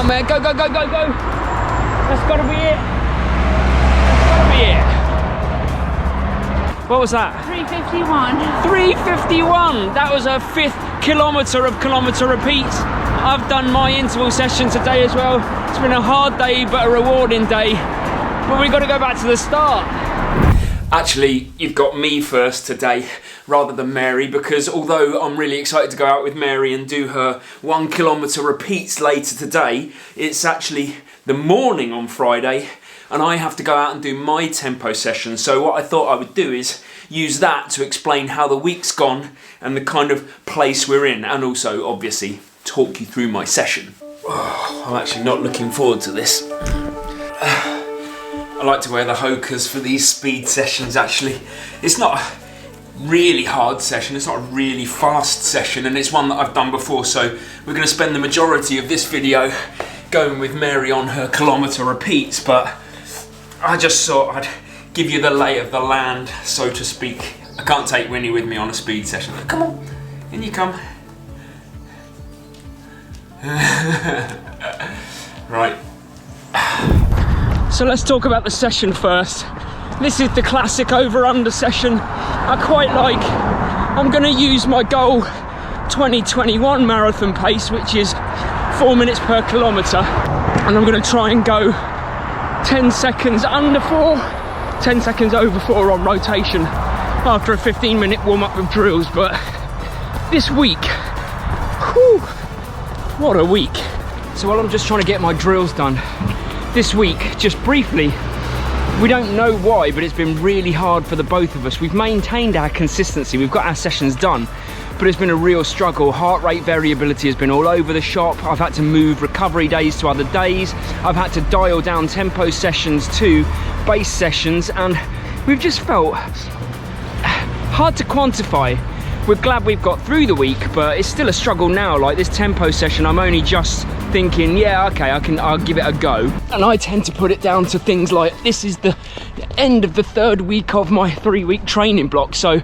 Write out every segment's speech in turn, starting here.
man, go, go, go, go, go. That's gotta be it. That's gotta be it. What was that? 3:51. 3:51. That was a 5th kilometre of kilometre repeats. I've done my interval session today as well. It's been a hard day, but a rewarding day. But we've got to go back to the start. Actually, you've got me first today rather than Mary, because although I'm really excited to go out with Mary and do her 1 kilometre repeats later today, it's actually the morning on Friday and I have to go out and do my tempo session. So what I thought I would do is use that to explain how the week's gone and the kind of place we're in, and also obviously talk you through my session. Oh, I'm actually not looking forward to this. I like to wear the Hokas for these speed sessions actually. It's not a really hard session, it's not a really fast session, and it's one that I've done before, so we're going to spend the majority of this video going with Mary on her kilometre repeats, but I just thought I'd give you the lay of the land, so to speak. I can't take Winnie with me on a speed session. Come on, in you come. Right. So let's talk about the session first. This is the classic over-under session. I quite like. I'm going to use my goal 2021 marathon pace, which is 4 minutes per kilometre, and I'm going to try and go 10 seconds under 4, 10 seconds over 4 on rotation after a 15-minute warm-up of drills. But this week, whew, what a week. So while I'm just trying to get my drills done, this week, just briefly, we don't know why, but it's been really hard for the both of us. We've maintained our consistency, we've got our sessions done, but it's been a real struggle. Heart rate variability has been all over the shop. I've had to move recovery days to other days. I've had to dial down tempo sessions to base sessions, and we've just felt hard to quantify. We're glad we've got through the week, but it's still a struggle now. Like this tempo session, I'm only just thinking, yeah, okay, I'll give it a go. And I tend to put it down to things like, this is the end of the 3rd week of my 3-week training block. So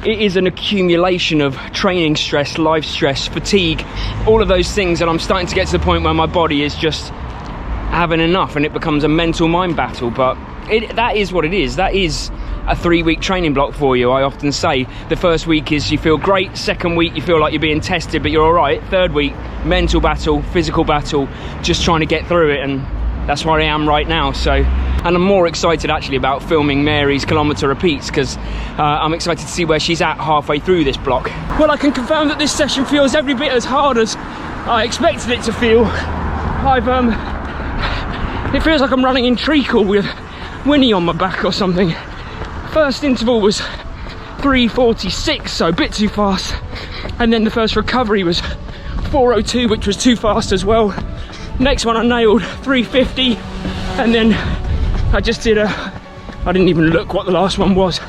it is an accumulation of training stress, life stress, fatigue, all of those things. And I'm starting to get to the point where my body is just having enough and it becomes a mental mind battle. But that is what it is. That is a 3-week training block for you. I often say the first week is you feel great, 2nd week you feel like you're being tested but you're all right, 3rd week mental battle, physical battle, just trying to get through it, and that's where I am right now. So, and I'm more excited actually about filming Mary's kilometre repeats, because I'm excited to see where she's at halfway through this block. Well, I can confirm that this session feels every bit as hard as I expected it to feel. It feels like I'm running in treacle with Winnie on my back or something. First interval was 3:46, so a bit too fast, and then the first recovery was 4:02, which was too fast as well. Next one I nailed 3:50, and then I didn't even look what the last one was.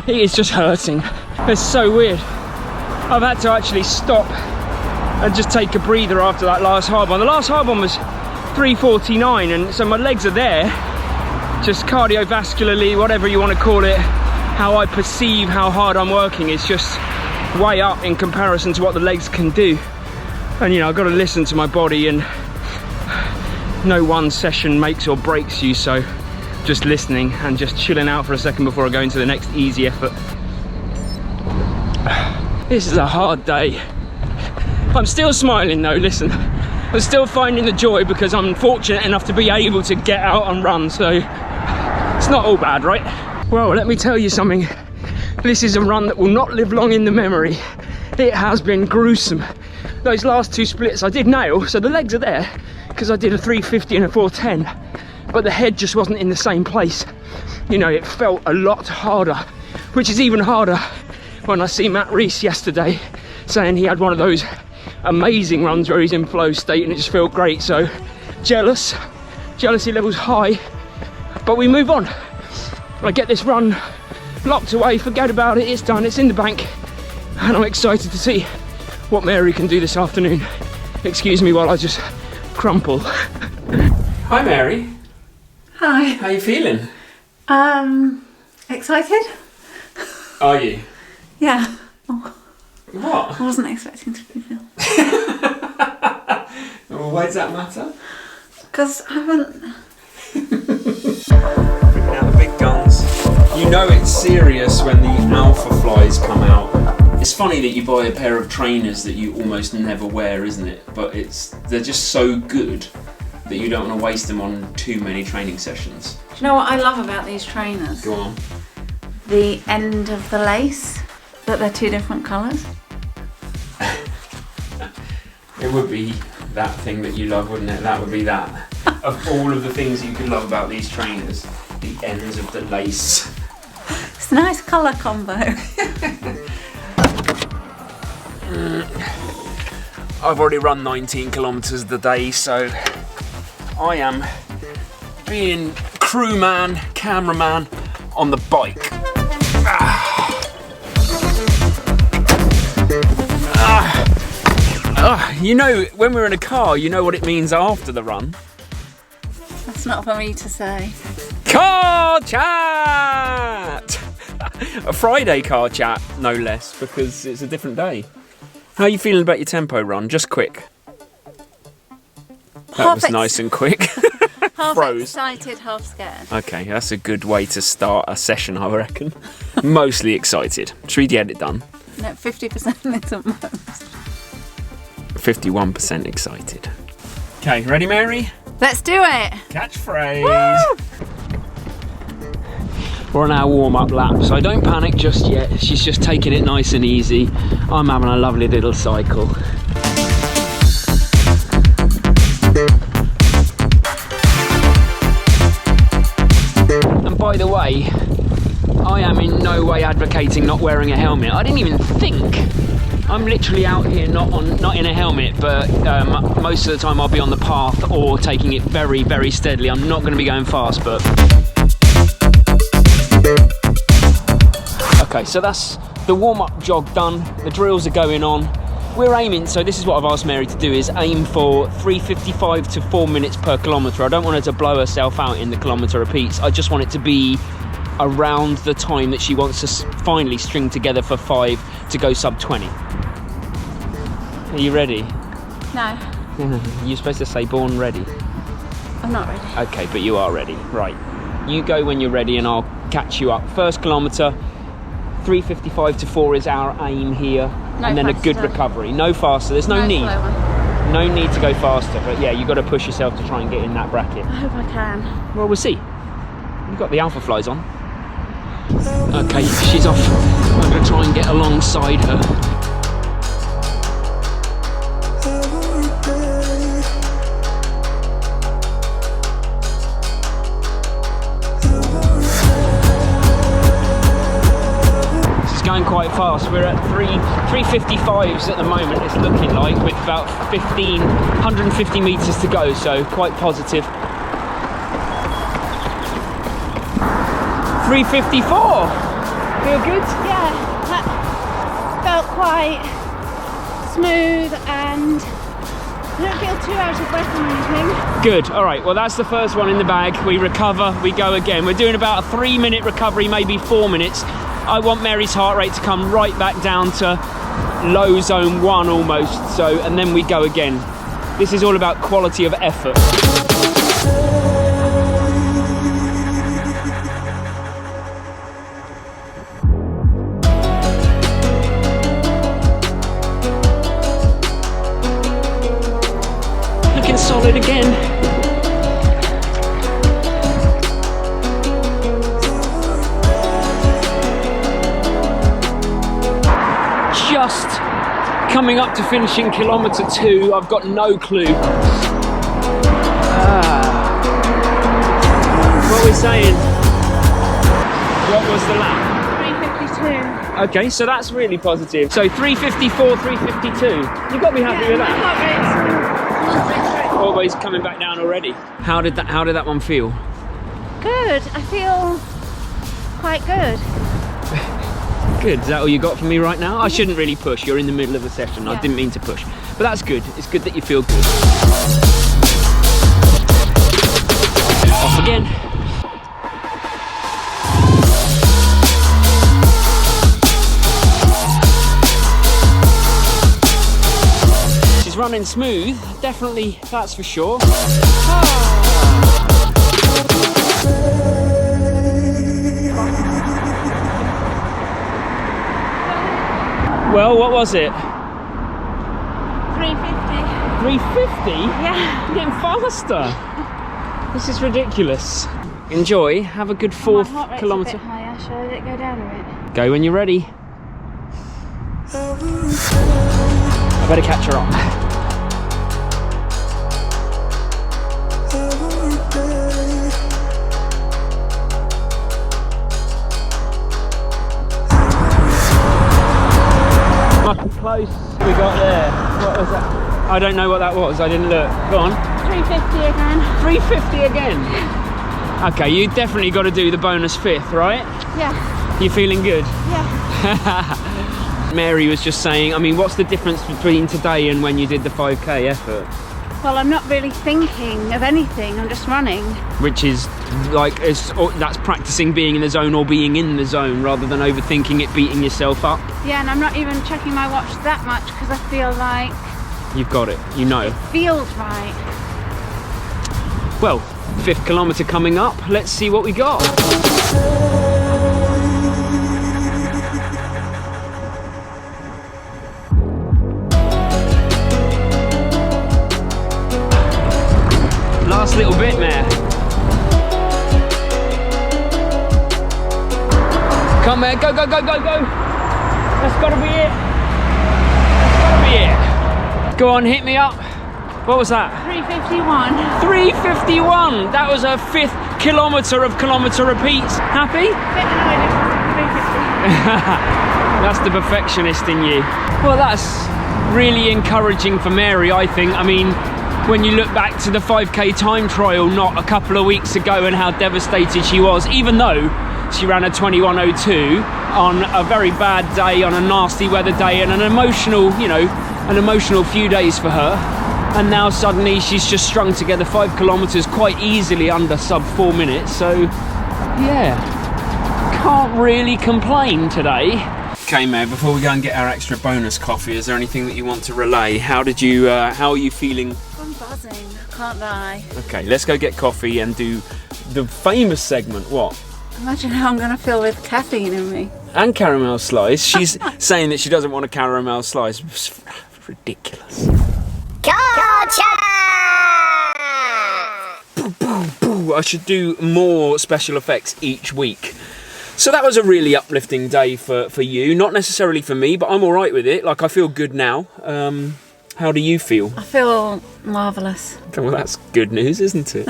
It is just hurting. It's so weird. I've had to actually stop and just take a breather after that last hard one. The last hard one was 3:49, and so my legs are there. Just cardiovascularly, whatever you want to call it, how I perceive how hard I'm working is just way up in comparison to what the legs can do. And you know, I've got to listen to my body, and no one session makes or breaks you, so just listening and just chilling out for a second before I go into the next easy effort. This is a hard day. I'm still smiling though, listen. I'm still finding the joy because I'm fortunate enough to be able to get out and run, so it's not all bad, right? Well, let me tell you something. This is a run that will not live long in the memory. It has been gruesome. Those last 2 splits I did nail, so the legs are there, because I did a 3:50 and a 4:10, but the head just wasn't in the same place. You know, it felt a lot harder, which is even harder when I see Matt Reese yesterday saying he had one of those amazing runs where he's in flow state and it just felt great. So jealousy levels high, but we move on. I get this run locked away, forget about it, it's done, it's in the bank, and I'm excited to see what Mary can do this afternoon. Excuse me while I just crumple. Hi Mary. Hi. How you feeling? Excited? Are you? Yeah. Oh, What? I wasn't expecting to be filmed. Well, why does that matter? Because I haven't... Bringing out the big guns. You know it's serious when the alpha flies come out. It's funny that you buy a pair of trainers that you almost never wear, isn't it? But they're just so good that you don't want to waste them on too many training sessions. Do you know what I love about these trainers? Go on. The end of the lace, that they're two different colours. It would be that thing that you love, wouldn't it? That would be that. Of all of the things you could love about these trainers, the ends of the lace. It's a nice colour combo. I've already run 19 kilometres a day, so I am being crewman, cameraman on the bike. You know, when we're in a car, you know what it means after the run. That's not for me to say. Car chat! A Friday car chat, no less, because it's a different day. How are you feeling about your tempo run? Just quick. That was nice and quick. Half Froze. excited, half scared. Okay, that's a good way to start a session, I reckon. Mostly excited. Should we get it done? No, 50% isn't most. 51% excited. Okay, ready, Mary? Let's do it! Catchphrase. Woo! We're on our warm-up lap, so don't panic just yet. She's just taking it nice and easy. I'm having a lovely little cycle. And by the way, I am in no way advocating not wearing a helmet. I didn't even think. I'm literally out here not in a helmet, but most of the time I'll be on the path or taking it very, very steadily. I'm not going to be going fast, but... Okay, so that's the warm-up jog done. The drills are going on. We're aiming, so this is what I've asked Mary to do, is aim for 3:55 to 4 minutes per kilometre. I don't want her to blow herself out in the kilometre repeats. I just want it to be around the time that she wants to finally string together for 5 to go sub 20. Are you ready? No, You're supposed to say born ready. I'm not ready. Okay, but you are ready. Right. You go when you're ready and I'll catch you up. First kilometre, 3:55 to 4 is our aim here. No and then faster. A good recovery. No faster, there's no need. Slower. No need to go faster, but yeah, you've got to push yourself to try and get in that bracket. I hope I can. Well, we'll see. You've got the alpha flies on. Okay, she's off. I'm going to try and get alongside her. Going quite fast. We're at 3:55s at the moment, it's looking like, with about 150 metres to go, so quite positive. 3:54! Feel good? Yeah, that felt quite smooth and I don't feel too out of breath or anything. Good, alright, well that's the first one in the bag. We recover, we go again. We're doing about a 3-minute recovery, maybe 4 minutes. I want Mary's heart rate to come right back down to low zone 1 almost, so, and then we go again. This is all about quality of effort. Looking solid again. Just coming up to finishing kilometre 2, I've got no clue. What are we saying? What was the lap? 3:52. Okay, so that's really positive. So 3:54, 3:52. You've got to be happy with that. Always coming back down already. How did that one feel? Good, I feel quite good. Good, is that all you got from me right now? I shouldn't really push, you're in the middle of a session. Yeah. I didn't mean to push. But that's good, it's good that you feel good. Off again. running smooth, definitely, that's for sure. Well, what was it? 350. 350? Yeah. You're getting faster. This is ridiculous. Enjoy, have a good fourth My heart rate's kilometre. a bit higher. Shall I let it go down a bit? Go when you're ready. I better catch her up. Fucking close. We got there. What was that? I don't know what that was. I didn't look. Go on. 350 again. 350 again. Okay, you definitely got to do the bonus fifth, right? Yeah. You feeling good? Yeah. Mary was just saying, I mean, what's the difference between today and when you did the 5k effort? Well, I'm not really thinking of anything. I'm just running. Which is like, that's practicing being in the zone or being in the zone rather than overthinking it, beating yourself up. Yeah, and I'm not even checking my watch that much because I feel like You've got it, you know. it feels right. Well, 5th kilometre coming up. Let's see what we got. Last little bit, Mare. Come, Mare, go, go, go, go, go. That's gotta be it. That's gotta be it. Go on, hit me up. What was that? 351. 351. That was a 5th kilometre of kilometre repeats. Happy? Bit annoyed it wasn't 350. That's the perfectionist in you. Well, that's really encouraging for Mary, I think. I mean, when you look back to the 5k time trial not a couple of weeks ago and how devastated she was, even though she ran a 21:02 on a very bad day, on a nasty weather day, and an emotional, you know, an emotional few days for her. And now suddenly she's just strung together 5 kilometres quite easily under sub 4 minutes. So yeah, can't really complain today. Okay, Mare, before we go and get our extra bonus coffee, is there anything that you want to relay? How are you feeling? I'm buzzing, I can't lie. Okay, let's go get coffee and do the famous segment. What? Imagine how I'm going to feel with caffeine in me. And caramel slice. She's saying that she doesn't want a caramel slice. It's ridiculous. Gotcha! Boo, boo, boo. I should do more special effects each week. So that was a really uplifting day for you. Not necessarily for me, but I'm all right with it. Like, I feel good now. How do you feel? I feel marvellous. Well, that's good news, isn't it?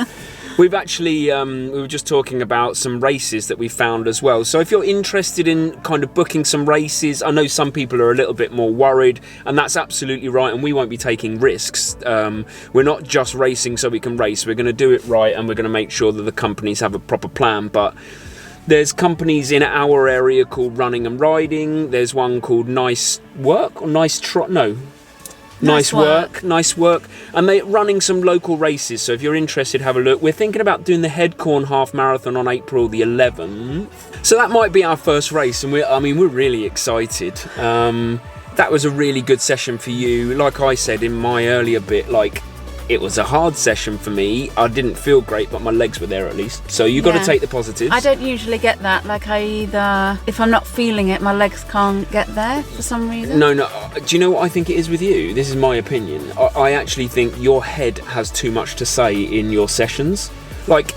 We've actually, we were just talking about some races that we found as well. So if you're interested in kind of booking some races, I know some people are a little bit more worried, and that's absolutely right, and we won't be taking risks. We're not just racing so we can race. We're going to do it right, and we're going to make sure that the companies have a proper plan. But there's companies in our area called Running and Riding. There's one called Nice Work, or Nice Trot, no. Nice work, and they're running some local races, so if you're interested, have a look. We're thinking about doing the Headcorn Half Marathon on April the 11th, so that might be our first race, and we're really excited. That was a really good session for you. Like I said in my earlier bit, like, it was a hard session for me. I didn't feel great, but my legs were there at least. So you've got to take the positives. I don't usually get that. Like, I either, if I'm not feeling it, my legs can't get there for some reason. No. Do you know what I think it is with you? This is my opinion. I actually think your head has too much to say in your sessions. Like,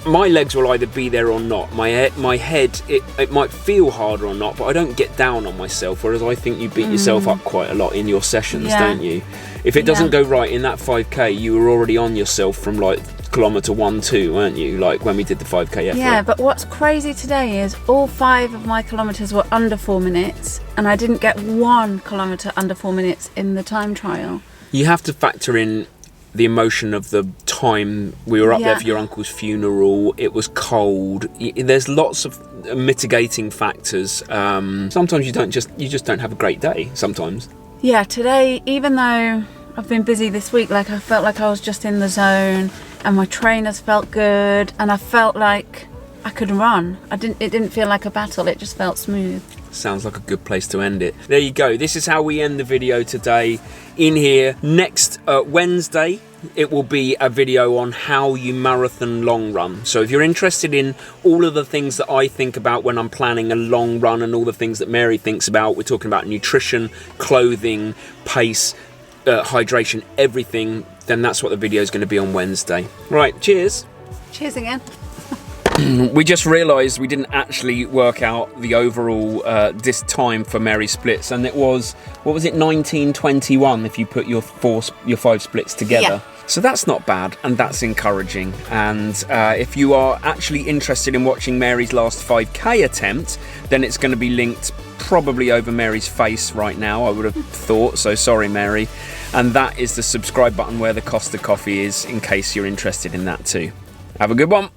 my legs will either be there or not. My head, it might feel hard or not, but I don't get down on myself, whereas I think you beat yourself up quite a lot in your sessions, don't you? If it doesn't go right in that 5k, you were already on yourself from like kilometre 1-2, weren't you? Like when we did the 5k effort. Yeah, but what's crazy today is all 5 of my kilometres were under 4 minutes, and I didn't get 1 kilometre under 4 minutes in the time trial. You have to factor in the emotion of the time. We were up there for your uncle's funeral. It was cold. There's lots of mitigating factors. Sometimes you just don't have a great day sometimes. Yeah, today, even though I've been busy this week, like, I felt like I was just in the zone, and my trainers felt good, and I felt like I could run. It didn't feel like a battle, it just felt smooth. Sounds like a good place to end it. There you go. This is how we end the video today in here. Next Wednesday, it will be a video on how you marathon long run. So if you're interested in all of the things that I think about when I'm planning a long run and all the things that Mary thinks about, we're talking about nutrition, clothing, pace, hydration, everything, then that's what the video is going to be on Wednesday. Right, cheers. Cheers again. We just realised we didn't actually work out the overall this time for Mary's splits, and it was, what was it, 1921 if you put your 5 splits together. Yeah. So that's not bad, and that's encouraging. And if you are actually interested in watching Mary's last 5K attempt, then it's going to be linked probably over Mary's face right now, I would have thought, so sorry Mary. And that is the subscribe button where the Costa coffee is, in case you're interested in that too. Have a good one.